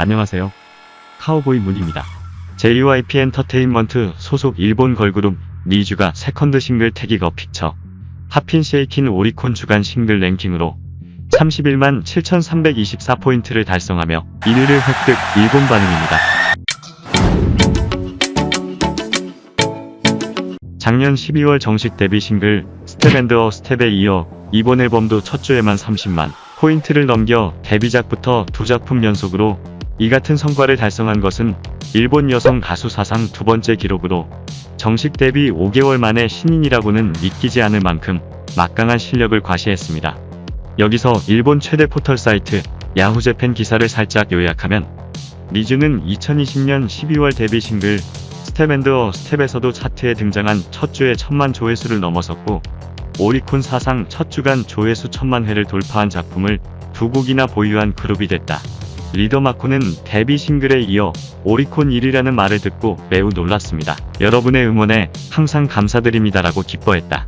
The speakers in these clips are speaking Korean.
안녕하세요. 카우보이 문입니다. JYP 엔터테인먼트 소속 일본 걸그룹 니쥬가 세컨드 싱글 태기거 픽처 팝핀 쉐이킨 오리콘 주간 싱글 랭킹으로 31만 7,324포인트를 달성하며 1위를 획득. 일본 반응입니다. 작년 12월 정식 데뷔 싱글 스텝 앤드 어 스텝에 이어 이번 앨범도 첫 주에만 30만 포인트를 넘겨 데뷔작부터 두 작품 연속으로 이 같은 성과를 달성한 것은 일본 여성 가수 사상 두 번째 기록으로 정식 데뷔 5개월 만에 신인이라고는 믿기지 않을 만큼 막강한 실력을 과시했습니다. 여기서 일본 최대 포털 사이트 야후재팬 기사를 살짝 요약하면 니쥬는 2020년 12월 데뷔 싱글 스텝 앤드 어 스텝에서도 차트에 등장한 첫 주에 1000만 조회수를 넘어섰고 오리콘 사상 첫 주간 조회수 1000만 회를 돌파한 작품을 두 곡이나 보유한 그룹이 됐다. 리더 마코는 데뷔 싱글에 이어 오리콘 1위라는 말을 듣고 매우 놀랐습니다. 여러분의 응원에 항상 감사드립니다라고 기뻐했다.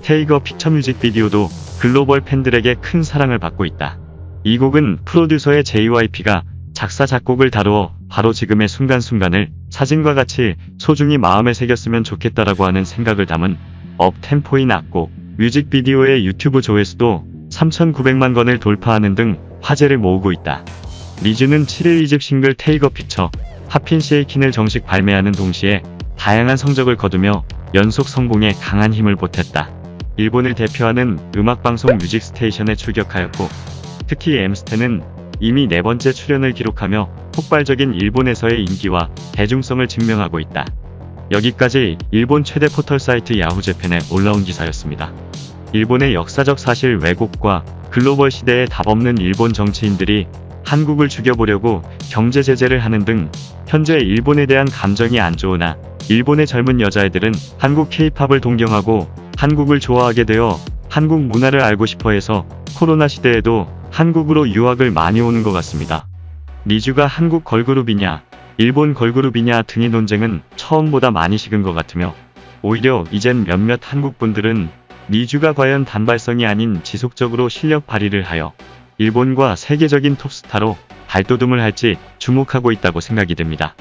테이거 픽처 뮤직비디오도 글로벌 팬들에게 큰 사랑을 받고 있다. 이 곡은 프로듀서의 JYP가 작사 작곡을 다루어 바로 지금의 순간순간을 사진과 같이 소중히 마음에 새겼으면 좋겠다라고 하는 생각을 담은 업템포인 악곡, 뮤직비디오의 유튜브 조회수도 3,900만 건을 돌파하는 등 화제를 모으고 있다. 니쥬는 7일 2집 싱글 테이거 픽처 팝핀 쉐이킨을 정식 발매하는 동시에 다양한 성적을 거두며 연속 성공에 강한 힘을 보탰다. 일본을 대표하는 음악방송 뮤직스테이션에 출격하였고 특히 엠스테는 이미 4번째 출연을 기록하며 폭발적인 일본에서의 인기와 대중성을 증명하고 있다. 여기까지 일본 최대 포털 사이트 야후재팬에 올라온 기사였습니다. 일본의 역사적 사실 왜곡과 글로벌 시대에 답없는 일본 정치인들이 한국을 죽여보려고 경제 제재를 하는 등 현재 일본에 대한 감정이 안 좋으나 일본의 젊은 여자애들은 한국 K-팝을 동경하고 한국을 좋아하게 되어 한국 문화를 알고 싶어 해서 코로나 시대에도 한국으로 유학을 많이 오는 것 같습니다. 니쥬가 한국 걸그룹이냐 일본 걸그룹이냐 등의 논쟁은 처음보다 많이 식은 것 같으며 오히려 이젠 몇몇 한국 분들은 니쥬가 과연 단발성이 아닌 지속적으로 실력 발휘를 하여 일본과 세계적인 톱스타로 발돋움을 할지 주목하고 있다고 생각이 됩니다.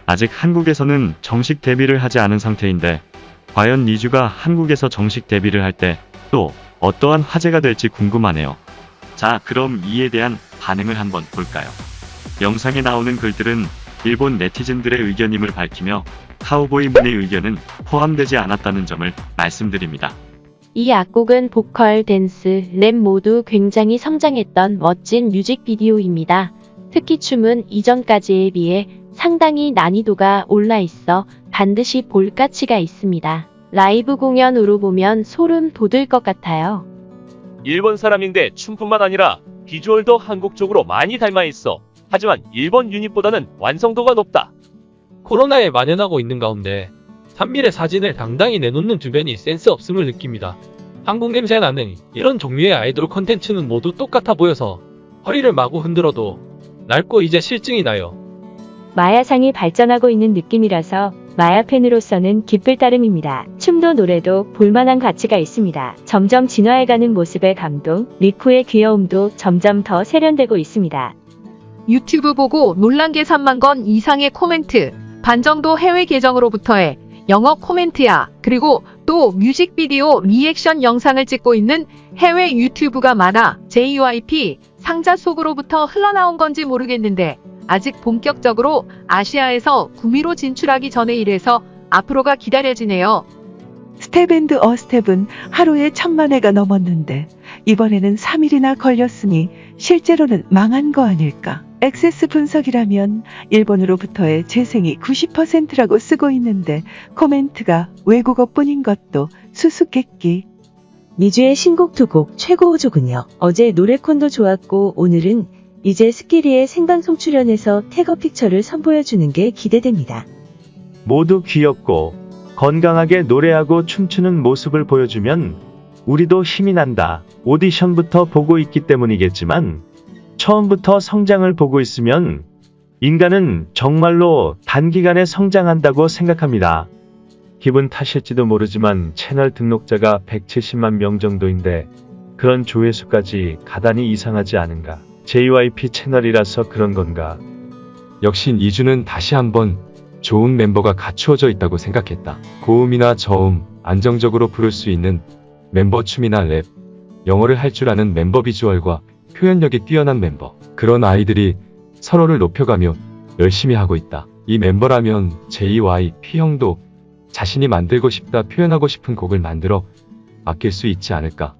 아직 한국에서는 정식 데뷔를 하지 않은 상태인데 과연 니쥬가 한국에서 정식 데뷔를 할 때 또 어떠한 화제가 될지 궁금하네요. 자, 그럼 이에 대한 반응을 한번 볼까요? 영상에 나오는 글들은 일본 네티즌들의 의견임을 밝히며 카우보이 문의 의견은 포함되지 않았다는 점을 말씀드립니다. 이 악곡은 보컬, 댄스, 랩 모두 굉장히 성장했던 멋진 뮤직비디오입니다. 특히 춤은 이전까지에 비해 상당히 난이도가 올라 있어 반드시 볼 가치가 있습니다. 라이브 공연으로 보면 소름 돋을 것 같아요. 일본 사람인데 춤뿐만 아니라 비주얼도 한국 쪽으로 많이 닮아 있어. 하지만 일본 유닛보다는 완성도가 높다. 코로나에 만연하고 있는 가운데 산밀의 사진을 당당히 내놓는 주변이 센스 없음을 느낍니다. 한국 냄새 나는 이런 종류의 아이돌 콘텐츠는 모두 똑같아 보여서 허리를 마구 흔들어도 낡고 이제 실증이 나요. 마야상이 발전하고 있는 느낌이라서 마야 팬으로서는 기쁠 따름입니다. 춤도 노래도 볼만한 가치가 있습니다. 점점 진화해가는 모습의 감동, 리쿠의 귀여움도 점점 더 세련되고 있습니다. 유튜브 보고 놀란 게 3만 건 이상의 코멘트, 반 정도 해외 계정으로부터의 영어 코멘트야. 그리고 또 뮤직비디오 리액션 영상을 찍고 있는 해외 유튜브가 많아 JYP 상자 속으로부터 흘러나온 건지 모르겠는데 아직 본격적으로 아시아에서 구미로 진출하기 전에 이래서 앞으로가 기다려지네요. 스텝 앤드 어 스텝은 하루에 1000만 회가 넘었는데 이번에는 3일이나 걸렸으니 실제로는 망한 거 아닐까? 액세스 분석이라면 일본으로부터의 재생이 90%라고 쓰고 있는데 코멘트가 외국어뿐인 것도 수수께끼. 니쥬의 신곡 두 곡 최고 호조군요. 어제 노래콘도 좋았고 오늘은 이제 스키리의 생방송 출연해서 태거 픽처를 선보여주는 게 기대됩니다. 모두 귀엽고 건강하게 노래하고 춤추는 모습을 보여주면 우리도 힘이 난다. 오디션부터 보고 있기 때문이겠지만 처음부터 성장을 보고 있으면 인간은 정말로 단기간에 성장한다고 생각합니다. 기분 탓일지도 모르지만 채널 등록자가 170만 명 정도인데 그런 조회수까지 가다니 이상하지 않은가. JYP 채널이라서 그런 건가. 역시 니주는 다시 한번 좋은 멤버가 갖추어져 있다고 생각했다. 고음이나 저음, 안정적으로 부를 수 있는 멤버 춤이나 랩, 영어를 할 줄 아는 멤버 비주얼과 표현력이 뛰어난 멤버. 그런 아이들이 서로를 높여가며 열심히 하고 있다. 이 멤버라면 JYP 형도 자신이 만들고 싶다 표현하고 싶은 곡을 만들어 맡길 수 있지 않을까.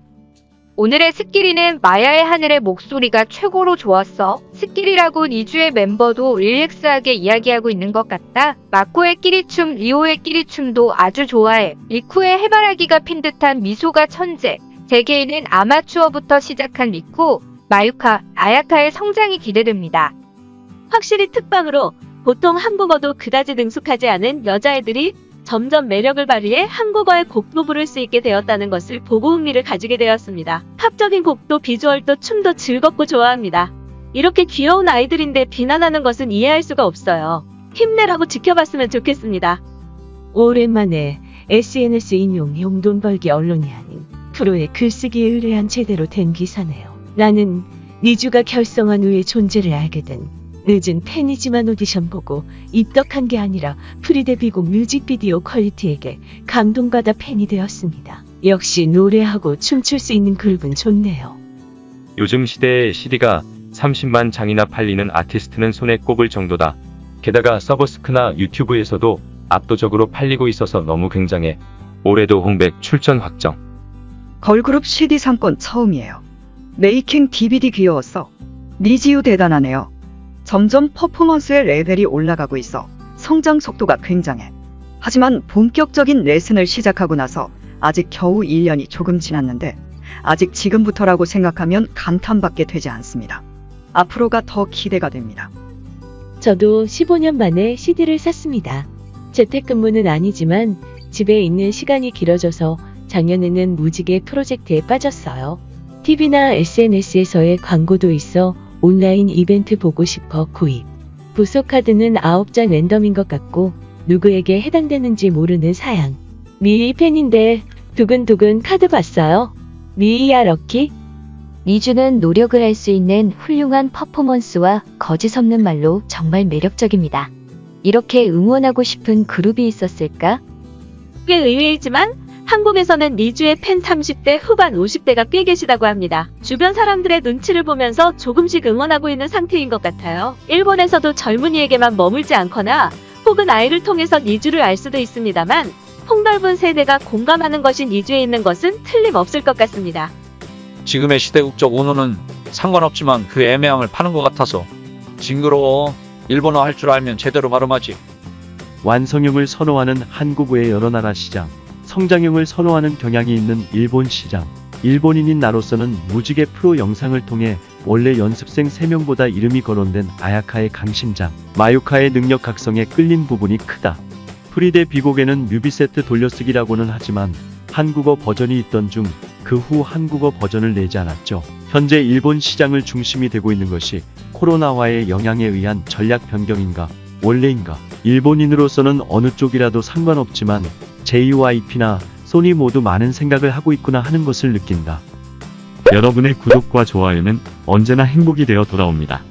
오늘의 스키리는 마야의 하늘의 목소리가 최고로 좋았어. 스키리라고 니주의 멤버도 릴렉스하게 이야기하고 있는 것 같다. 마코의 끼리춤, 리오의 끼리춤도 아주 좋아해. 리쿠의 해바라기가 핀 듯한 미소가 천재. 제게에는 아마추어부터 시작한 리쿠, 마유카, 아야카의 성장이 기대됩니다. 확실히 특방으로 보통 한국어도 그다지 능숙하지 않은 여자애들이 점점 매력을 발휘해 한국어의 곡도 부를 수 있게 되었다는 것을 보고 흥미를 가지게 되었습니다. 팝적인 곡도 비주얼도 춤도 즐겁고 좋아합니다. 이렇게 귀여운 아이들인데 비난하는 것은 이해할 수가 없어요. 힘내라고 지켜봤으면 좋겠습니다. 오랜만에 SNS 인용 용돈 벌기 언론이 아닌 프로의 글쓰기에 의뢰한 제대로 된 기사네요. 나는 니주가 결성한 후의 존재를 알게 된 늦은 팬이지만 오디션 보고 입덕한 게 아니라 프리데뷔곡 뮤직비디오 퀄리티에게 감동받아 팬이 되었습니다. 역시 노래하고 춤출 수 있는 그룹은 좋네요. 요즘 시대에 CD가 30만 장이나 팔리는 아티스트는 손에 꼽을 정도다. 게다가 서브스크나 유튜브에서도 압도적으로 팔리고 있어서 너무 굉장해. 올해도 홍백 출전 확정. 걸그룹 CD 상권 처음이에요. 메이킹 DVD 귀여웠어. 니지우 대단하네요. 점점 퍼포먼스의 레벨이 올라가고 있어. 성장 속도가 굉장해. 하지만 본격적인 레슨을 시작하고 나서 아직 겨우 1년이 조금 지났는데 아직 지금부터라고 생각하면 감탄밖에 되지 않습니다. 앞으로가 더 기대가 됩니다. 저도 15년 만에 CD를 샀습니다. 재택근무는 아니지만 집에 있는 시간이 길어져서 작년에는 무지개 프로젝트에 빠졌어요. TV나 SNS에서의 광고도 있어 온라인 이벤트 보고 싶어 구입. 부소카드는 9장 랜덤인 것 같고 누구에게 해당되는지 모르는 사양. 미이 팬인데 두근두근 카드 봤어요. 미이야 럭키? 니주는 노력을 할 수 있는 훌륭한 퍼포먼스와 거짓 없는 말로 정말 매력적입니다. 이렇게 응원하고 싶은 그룹이 있었을까? 꽤 의외이지만 한국에서는 니주의 팬 30대 후반 50대가 꽤 계시다고 합니다. 주변 사람들의 눈치를 보면서 조금씩 응원하고 있는 상태인 것 같아요. 일본에서도 젊은이에게만 머물지 않거나 혹은 아이를 통해서 니주를 알 수도 있습니다만 폭넓은 세대가 공감하는 것이 니주에 있는 것은 틀림없을 것 같습니다. 지금의 시대국적 언어는 상관없지만 그 애매함을 파는 것 같아서 징그러워. 일본어 할 줄 알면 제대로 발음하지. 완성형을 선호하는 한국 외 여러 나라 시장, 성장형을 선호하는 경향이 있는 일본 시장. 일본인인 나로서는 무지개 프로 영상을 통해 원래 연습생 3명보다 이름이 거론된 아야카의 강심장, 마유카의 능력 각성에 끌린 부분이 크다. 프리데 비곡에는 뮤비 세트 돌려쓰기라고는 하지만 한국어 버전이 있던 중 그 후 한국어 버전을 내지 않았죠. 현재 일본 시장을 중심이 되고 있는 것이 코로나와의 영향에 의한 전략 변경인가 원래인가. 일본인으로서는 어느 쪽이라도 상관없지만 JYP나 소니 모두 많은 생각을 하고 있구나 하는 것을 느낀다. 여러분의 구독과 좋아요는 언제나 행복이 되어 돌아옵니다.